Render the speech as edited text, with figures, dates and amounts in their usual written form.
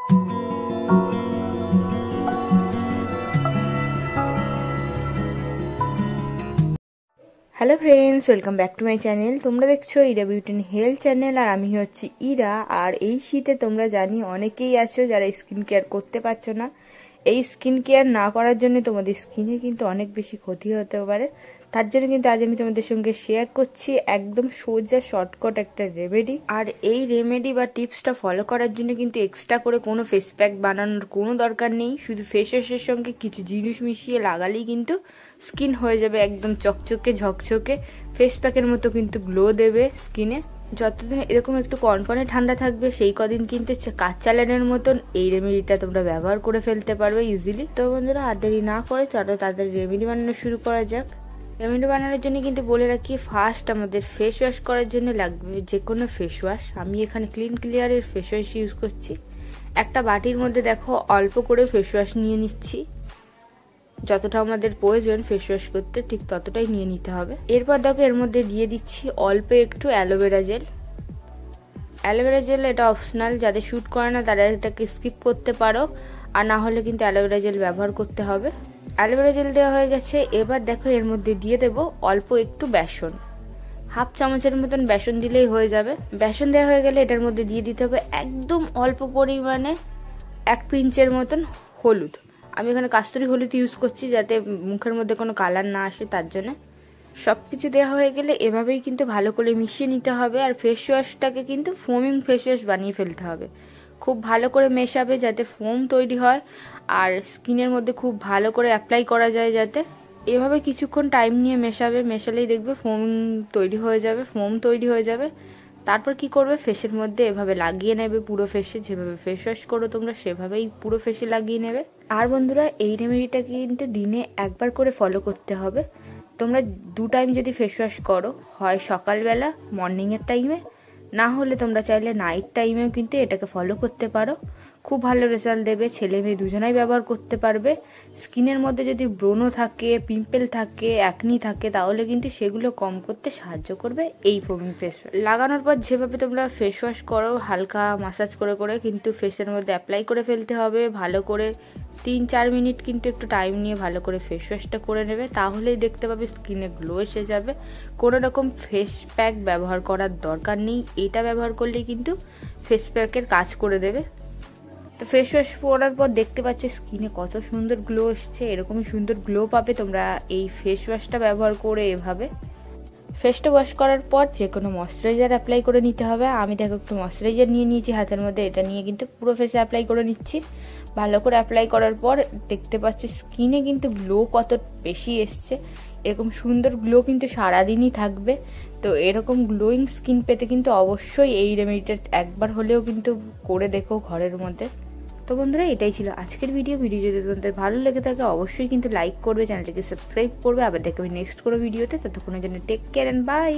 Hello friends, welcome back to my channel. তোমরা দেখছো Ira beauty and health channel, আর আমি হচ্ছি ইরা। আর এই শীতে তোমরা জানি অনেকেই আছো যারা স্কিন কেয়ার করতে পারছো না। এই স্কিন কেয়ার না করার জন্য তোমাদের স্কিনে কিন্তু অনেক বেশি ক্ষতি হতে পারে। তার জন্য কিন্তু আজ আমি তোমাদের সঙ্গে শেয়ার করছি একদম সোজা শর্টকাট একটা রেমেডি। আর এই রেমেডি বা টিপসটা ফলো করার জন্য কিন্তু এক্সট্রা করে কোনো ফেস প্যাক বানানোর কোনো দরকার নেই। শুধু ফেস ওয়াশের সঙ্গে কিছু জিনিস মিশিয়ে লাগালেই কিন্তু স্কিন হয়ে যাবে একদম চকচকে ঝকঝকে, ফেস প্যাকের মতো কিন্তু গ্লো দেবে স্কিনে। যতদিন এরকম একটু কনকনে ঠান্ডা থাকবে সেই কদিন কিন্তু কাজ চালানোর মতন এই রেমেডিটা তোমরা ব্যবহার করে ফেলতে পারবে ইজিলি। তো বন্ধুরা, আর দেরি না করে চলো তাড়াতাড়ি রেমেডি বানানো শুরু করা যাক। রেমেডি বানানোর জন্য কিন্তু বলে রাখি, ফার্স্ট আমাদের ফেস ওয়াশ করার জন্য লাগবে যে কোনো ফেস ওয়াশ। আমি এখানে ক্লিন ক্লিয়ারের ফেস ওয়াশ ইউজ করছি। একটা বাটির মধ্যে দেখো অল্প করে ফেস ওয়াশ নিয়ে নিচ্ছি। যতটা আমাদের প্রয়োজন ফেস ওয়াশ করতে ঠিক ততটাই নিয়ে নিতে হবে। এরপর দেখো এর মধ্যে দিয়ে দিচ্ছি অল্প একটু অ্যালোভেরা জেল। অ্যালোভেরা জেল এটা অপশনাল, যাদের শ্যুট করে না তারা এটাকে স্কিপ করতে পারো, আর না হলে কিন্তু অ্যালোভেরা জেল ব্যবহার করতে হবে। অ্যালোভেরা জেল দেওয়া হয়ে গেছে। এবার দেখো এর মধ্যে দিয়ে দেবো অল্প একটু বেসন, হাফ চামচের মতন বেসন দিলেই হয়ে যাবে। বেসন দেওয়া হয়ে গেলে এটার মধ্যে দিয়ে দিতে হবে একদম অল্প পরিমাণে 1 পিঞ্চের মতন হলুদ। আমি এখানে কাস্তুরি হলুদ ইউজ করছি যাতে মুখের মধ্যে কোনো কালার না আসে, তার জন্য। সবকিছু দেওয়া হয়ে গেলে এভাবেই কিন্তু ভালো করে মিশিয়ে নিতে হবে। আর ফেস ওয়াশটাকে কিন্তু ফোমিং ফেস ওয়াশ বানিয়ে ফেলতে হবে। খুব ভালো করে মেশাবে যাতে ফোম তৈরি হয় আর স্কিনের মধ্যে খুব ভালো করে অ্যাপ্লাই করা যায় যাতে। এভাবে কিছুক্ষণ টাইম নিয়ে মেশাবে, মেশালেই দেখবে ফোম তৈরি হয়ে যাবে, ফোম তৈরি হয়ে যাবে। তারপর কি করবে, ফেসের মধ্যে এভাবে লাগিয়ে নেবে পুরো ফেসে। যেভাবে ফেস ওয়াশ করো তোমরা সেভাবেই পুরো ফেসে লাগিয়ে নেবে। আর বন্ধুরা, এই রেমেডিটা কিন্তু দিনে একবার করে ফলো করতে হবে। তোমরা 2 টাইম যদি ফেস ওয়াশ করো, হয় সকালবেলা মর্নিংয়ের টাইমে, না হলে তোমরা চাইলে নাইট টাইমেও কিন্তু এটাকে ফলো করতে পারো। খুব ভালো রেজাল্ট দেবে, ছেলে মেয়ে দুজনাই ব্যবহার করতে পারবে। স্কিনের মধ্যে যদি ব্রণ থাকে, পিম্পল থাকে, অ্যাকনি থাকে, তাহলে কিন্তু সেগুলো কম করতে সাহায্য করবে এই ফোমিং ফেস ওয়াশ। লাগানোর পর যেভাবে তোমরা ফেস ওয়াশ করো, হালকা মাসাজ করে করে কিন্তু ফেসের মধ্যে অ্যাপ্লাই করে ফেলতে হবে ভালো করে। 3-4 মিনিট কিন্তু একটু টাইম নিয়ে ভালো করে ফেস ওয়াশটা করে নেবে, তাহলেই দেখতে পাবে স্কিনে গ্লো এসে যাবে। কোনো রকম ফেস প্যাক ব্যবহার করার দরকার নেই, এটা ব্যবহার করলেই কিন্তু ফেস প্যাকের কাজ করে দেবে। তো ফেস ওয়াশ পরার পর দেখতে পাচ্ছ স্কিনে কত সুন্দর গ্লো এসছে। এরকমই সুন্দর গ্লো পাবে তোমরা এই ফেস ওয়াশটা ব্যবহার করে। এভাবে ফেসটা ওয়াশ করার পর যে কোনো ময়শ্চারাইজার অ্যাপ্লাই করে নিতে হবে। আমি দেখো একটু ময়শ্চারাইজার নিয়ে নিয়েছি হাতের মধ্যে, এটা নিয়ে কিন্তু পুরো ফেসে অ্যাপ্লাই করে নিচ্ছি। ভালো করে অ্যাপ্লাই করার পর দেখতে পাচ্ছ স্কিনে কিন্তু গ্লো কত বেশি এসছে। এরকম সুন্দর গ্লো কিন্তু সারাদিনই থাকবে। তো এরকম গ্লোয়িং স্কিন পেতে কিন্তু অবশ্যই এই রেমেডিটা একবার হলেও কিন্তু করে দেখো ঘরের মধ্যে। তো বন্ধুরা, এটাই ছিল আজকের ভিডিও। যদি তোমাদের ভালো লেগে থাকে অবশ্যই কিন্তু লাইক করবে, চ্যানেলটিকে সাবস্ক্রাইব করবে। আবার দেখবে নেক্সট কোনো ভিডিওতে। ততক্ষণের জন্য টেক কেয়ার এন্ড বাই।